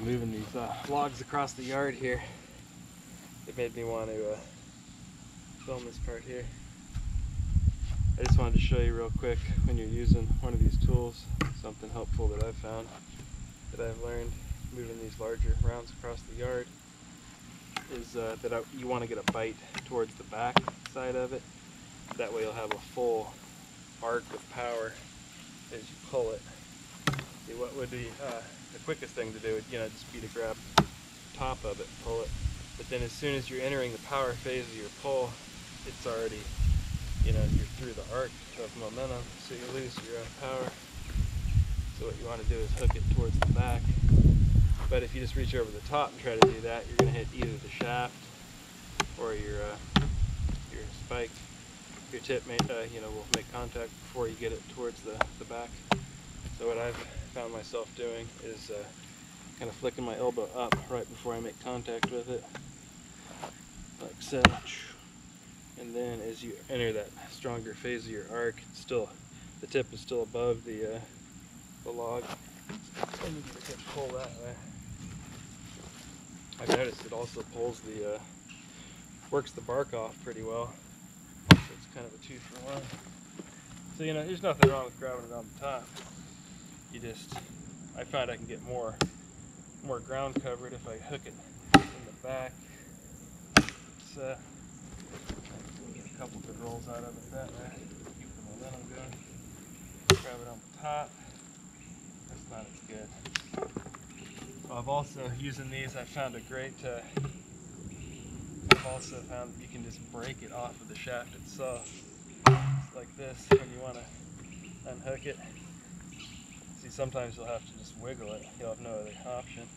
moving these logs across the yard here, it made me want to film this part here. I just wanted to show you real quick, when you're using one of these tools, something helpful that I've found, that I've learned moving these larger rounds across the yard, is that you want to get a bite towards the back side of it. That way you'll have a full arc of power as you pull it. See, what would be the quickest thing to do would, just be to grab the top of it and pull it. But then as soon as you're entering the power phase of your pull, it's already, you're through the arc of momentum, so you lose your power. So what you want to do is hook it towards the back. But if you just reach over the top and try to do that, you're going to hit either the shaft or your spike. Your tip may, will make contact before you get it towards the back. So what I've found myself doing is kind of flicking my elbow up right before I make contact with it, like so. And then as you enter that stronger phase of your arc, the tip is still above the log. And you can pull that way. I've noticed it also pulls works the bark off pretty well. So it's kind of a 2-for-1. So there's nothing wrong with grabbing it on the top. I find I can get more ground covered if I hook it in the back. So get a couple good rolls out of it that way. Keep the momentum going. Grab it on the top. That's not as good. I've also, using these, I've found I've also found that you can just break it off of the shaft itself. It's like this when you want to unhook it. See, sometimes you'll have to just wiggle it. You'll have no other option.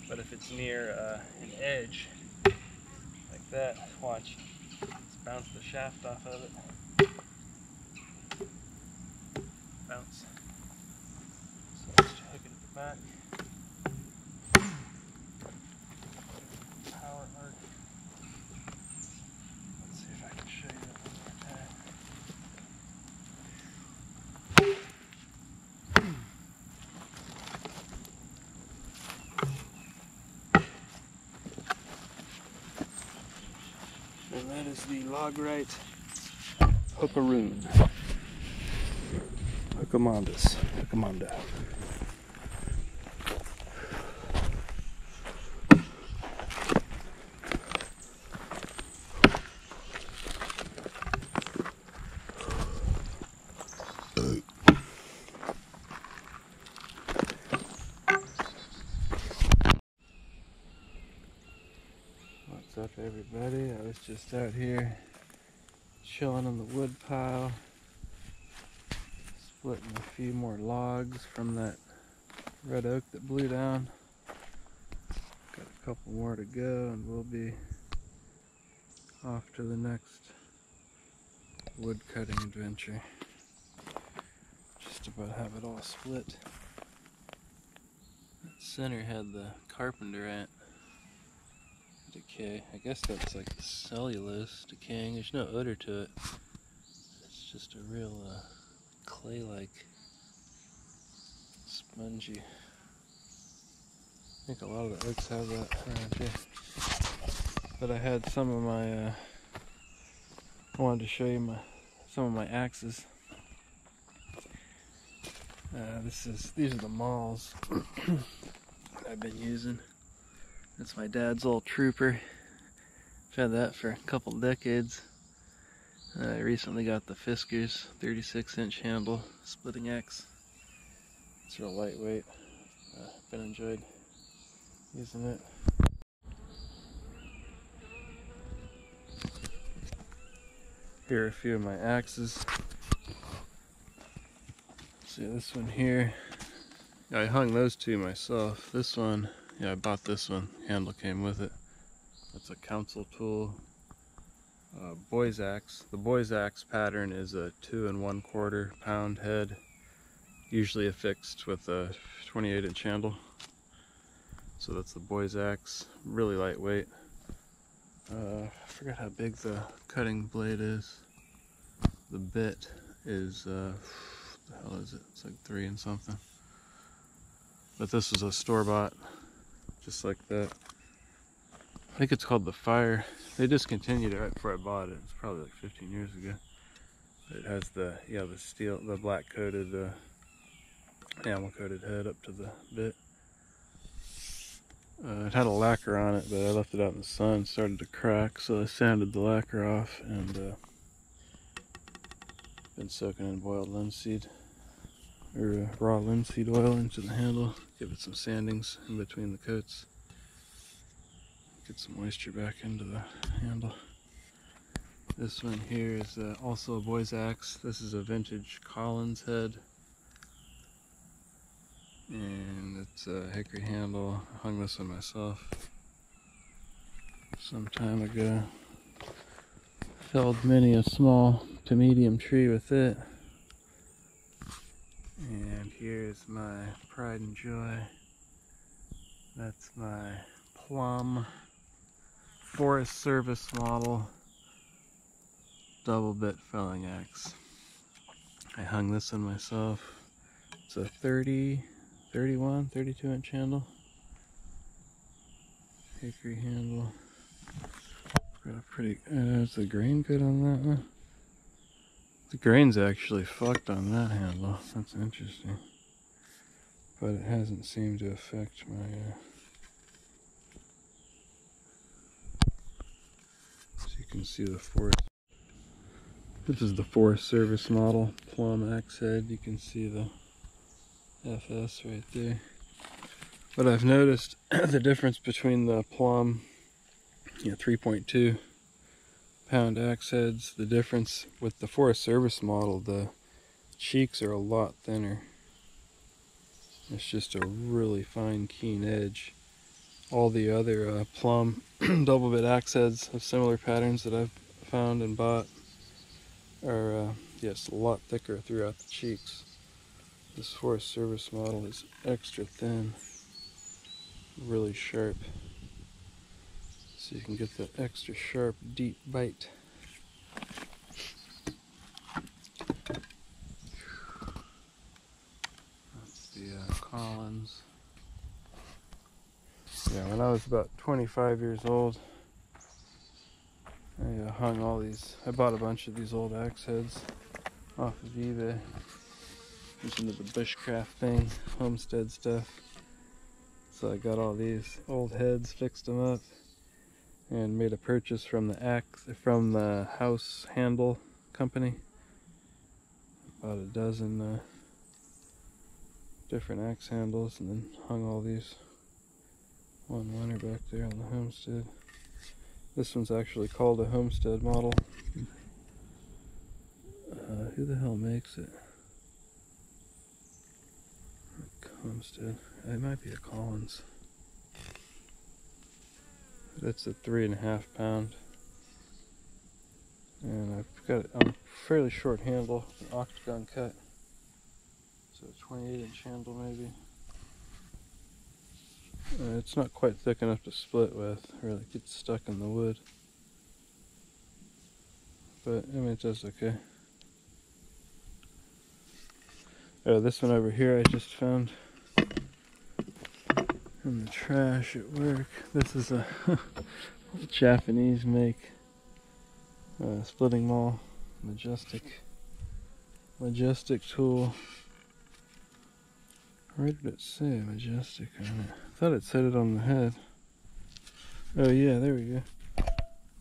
But if it's near an edge, like that, watch. Just bounce the shaft off of it. Bounce. So let's just hook it at the back. Power arc. Let's see if I can show you that one more time. And that is the Log-Rite Hookaroon. Hookamandus. Hookamanda. What's up, everybody? I was just out here chilling on the wood pile, splitting a few more logs from that red oak that blew down. Got a couple more to go and we'll be off to the next wood cutting adventure. Just about have it all split. That center had the carpenter ant decay. I guess that's like the cellulose decaying. There's no odor to it. It's just a real clay-like, spongy. I think a lot of the oaks have that around here. But I had some of my, I wanted to show you some of my axes. These are the mauls I've been using. That's my dad's old Trooper. I've had that for a couple decades. I recently got the Fiskars 36-inch handle splitting axe. It's real lightweight. Been enjoyed using it. Here are a few of my axes. See this one here. I hung those two myself. This one, yeah, I bought this one. Handle came with it. That's a council tool. Boy's axe. The boy's axe pattern is a 2 1/4 pound head, usually affixed with a 28-inch handle. So that's the boy's axe. Really lightweight. I forgot how big the cutting blade is. The bit is, what the hell is it? It's like 3 and something. But this was a store-bought, just like that. I think it's called the Fire. They discontinued it right before I bought it. It's probably like 15 years ago. But it has the steel, the black coated, enamel coated head up to the bit. It had a lacquer on it, but I left it out in the sun. It started to crack, so I sanded the lacquer off and been soaking in boiled linseed or raw linseed oil into the handle. Give it some sandings in between the coats. Get some moisture back into the handle. This one here is also a boy's axe. This is a vintage Collins head. And it's a hickory handle. I hung this one myself some time ago. Felled many a small to medium tree with it. And here's my pride and joy. That's my Plum Forest Service model double bit felling axe. I hung this one myself. It's a 32 inch handle. Hickory handle. Got a pretty, is the grain good on that one? The grain's actually fucked on that handle. That's interesting. But it hasn't seemed to affect my, so you can see the forest. This is the Forest Service model Plum axe head. You can see the FS right there. But I've noticed the difference between the Plum 3.2 pound axe heads. The difference with the Forest Service model, the cheeks are a lot thinner. It's just a really fine, keen edge. All the other Plum double bit axe heads of similar patterns that I've found and bought are yes, a lot thicker throughout the cheeks. This Forest Service model is extra thin, really sharp, so you can get that extra sharp, deep bite. That's the Collins. Yeah, when I was about 25 years old, I hung all these. I bought a bunch of these old axe heads off of eBay. Just into the bushcraft thing, homestead stuff. So I got all these old heads, fixed them up, and made a purchase from the House Handle company. Bought a dozen different axe handles, and then hung all these one winter back there on the homestead. This one's actually called a homestead model. Who the hell makes it? Homestead. It might be a Collins. That's a 3.5 pound. And I've got it on a fairly short handle, an octagon cut. So a 28-inch handle maybe. It's not quite thick enough to split with, or it gets stuck in the wood. But I mean, it does okay. Oh, this one over here I just found in the trash at work. This is a Japanese make splitting maul, majestic tool. Where did it say majestic on it? I thought it said it on the head. Oh yeah, there we go.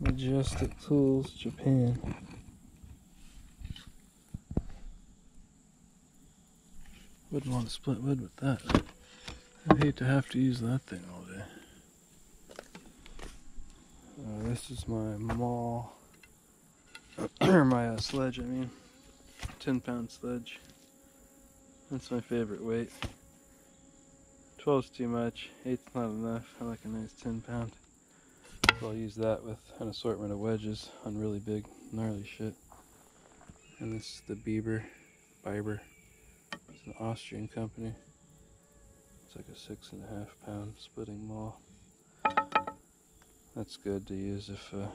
Majestic Tools, Japan. Wouldn't want to split wood with that. I'd hate to have to use that thing all day. This is my maul, or my sledge, I mean. 10-pound sledge. That's my favorite weight. 12's too much, 8's not enough. I like a nice 10-pound. So I'll use that with an assortment of wedges on really big, gnarly shit. And this is the Biber. It's an Austrian company. It's like a 6.5 pound splitting maul. That's good to use if the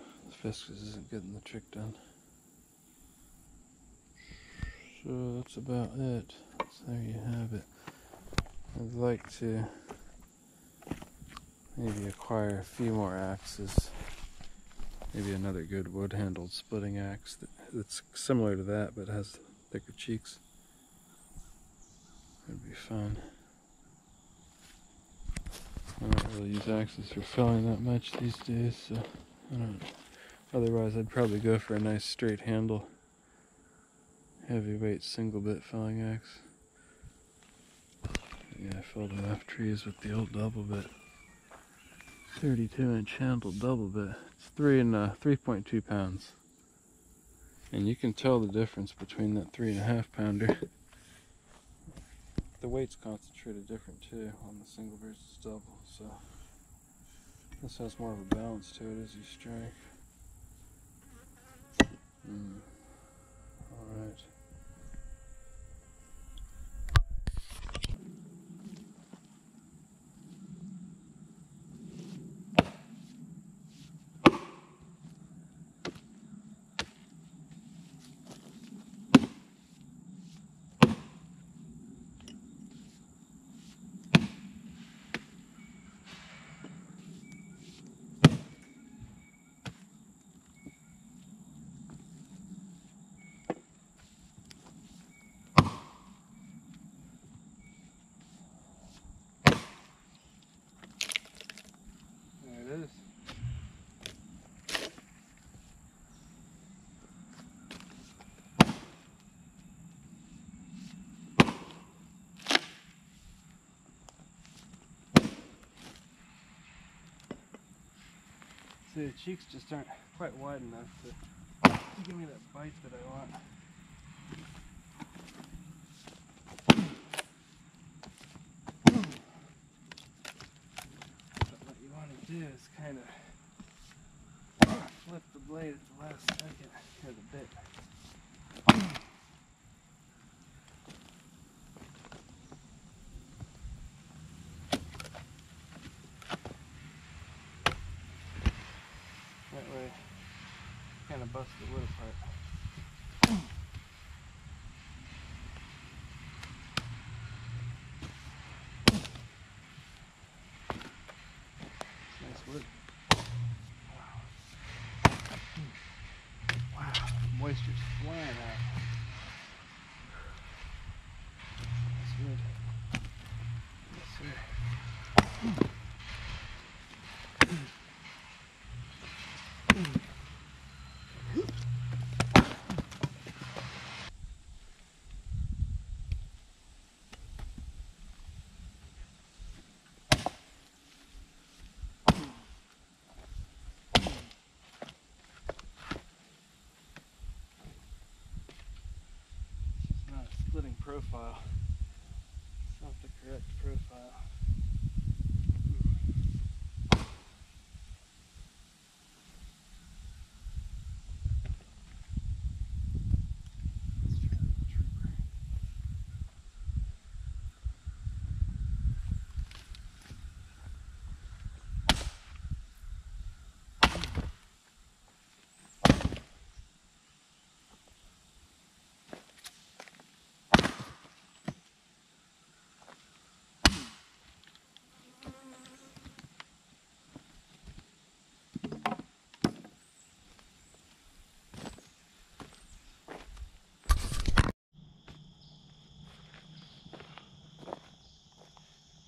Fiskus isn't getting the trick done. So that's about it. So there you have it. I'd like to maybe acquire a few more axes. Maybe another good wood-handled splitting axe that's similar to that but has thicker cheeks. That'd be fun. I don't really use axes for felling that much these days, so I don't. Otherwise, I'd probably go for a nice straight handle, heavyweight single bit felling axe. Yeah, I felled enough trees with the old double bit. 32-inch handle double bit. It's 3.2 pounds. And you can tell the difference between that 3.5 pounder. The weight's concentrated different too on the single versus double, so this has more of a balance to it as you strike. Alright. There it is. See, the cheeks just aren't quite wide enough to give me that bite that I want. But what you want to do is kind of flip the blade at the last second, or the bit. That way, kind of bust the wood apart. Nice wood. Wow, moisture's flying out. Nice wood. Yes, sir. It's not a splitting profile. It's not the correct profile.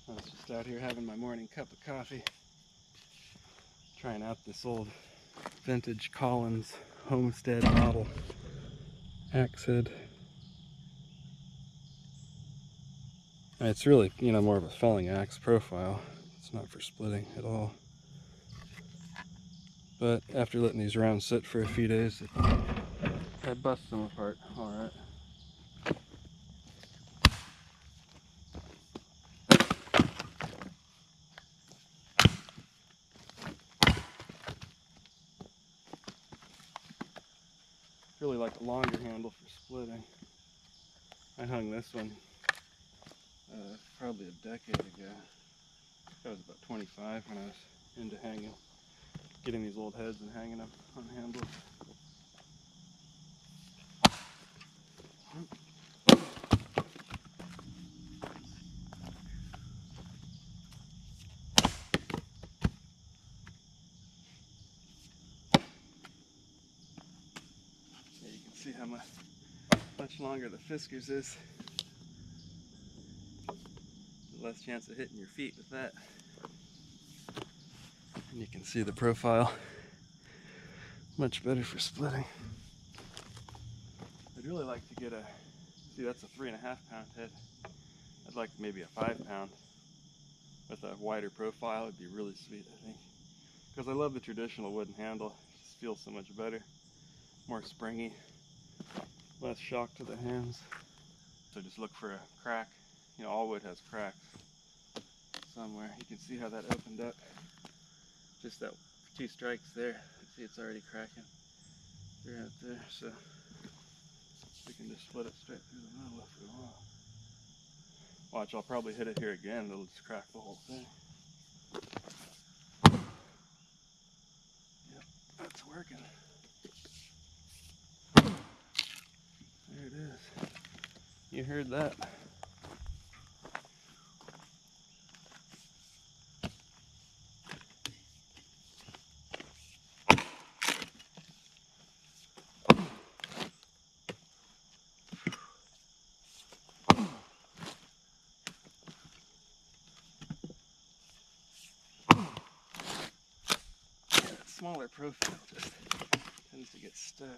I was just out here having my morning cup of coffee, trying out this old vintage Collins Homestead model axe head. And it's really, more of a felling axe profile. It's not for splitting at all. But after letting these rounds sit for a few days, I bust them apart all right. Really like a longer handle for splitting. I hung this one probably a decade ago. I was about 25 when I was into getting these old heads and hanging them on handles. Yeah, you can see how much longer the Fiskars is. Less chance of hitting your feet with that. And you can see the profile. Much better for splitting. I'd really like to get see, that's a 3.5 pound head. I'd like maybe a 5 pound with a wider profile. It'd be really sweet, I think. Because I love the traditional wooden handle. It just feels so much better. More springy. less shock to the hands. So just look for a crack. You know, all wood has cracks somewhere. You can see how that opened up. Just that 2 strikes there. You see it's already cracking through out there. So we can just split it straight through the middle if we want. Watch, I'll probably hit it here again. It'll just crack the whole thing. Yep, that's working. There it is. You heard that. Smaller profile just tends to get stuck.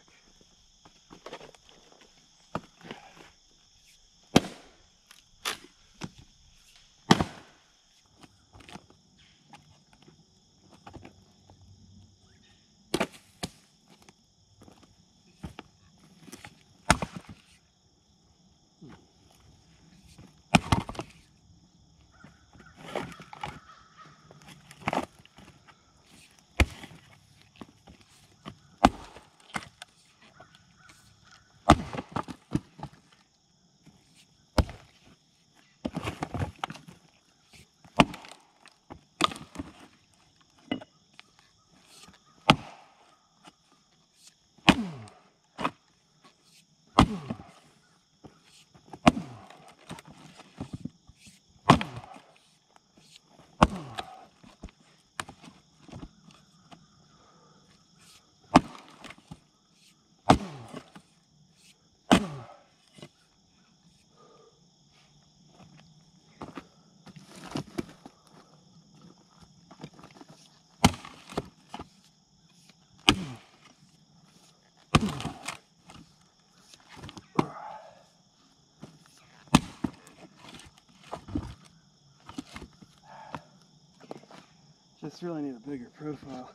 Just really need a bigger profile.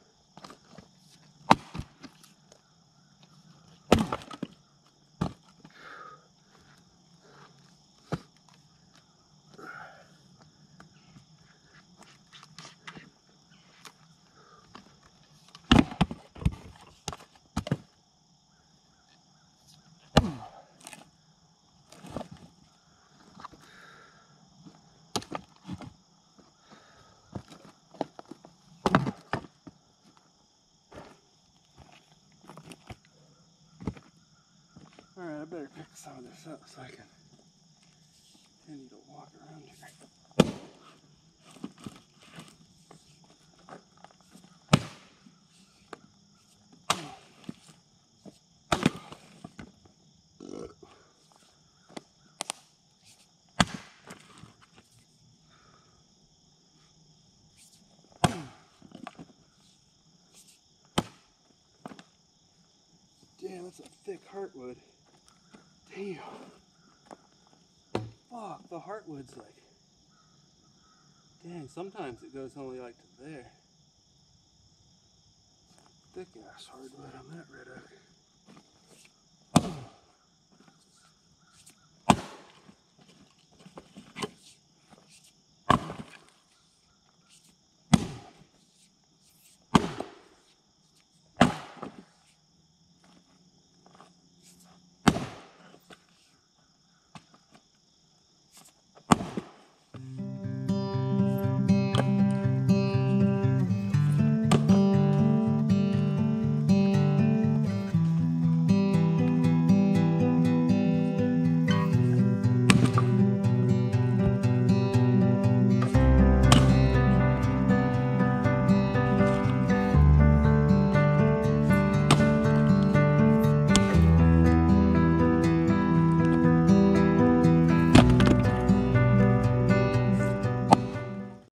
Alright, I better pick some of this up so I can continue to walk around here. Damn, that's a thick heartwood. Damn. Fuck, the heartwood's like... Dang, sometimes it goes only like to there. Thick ass hardwood on that red oak.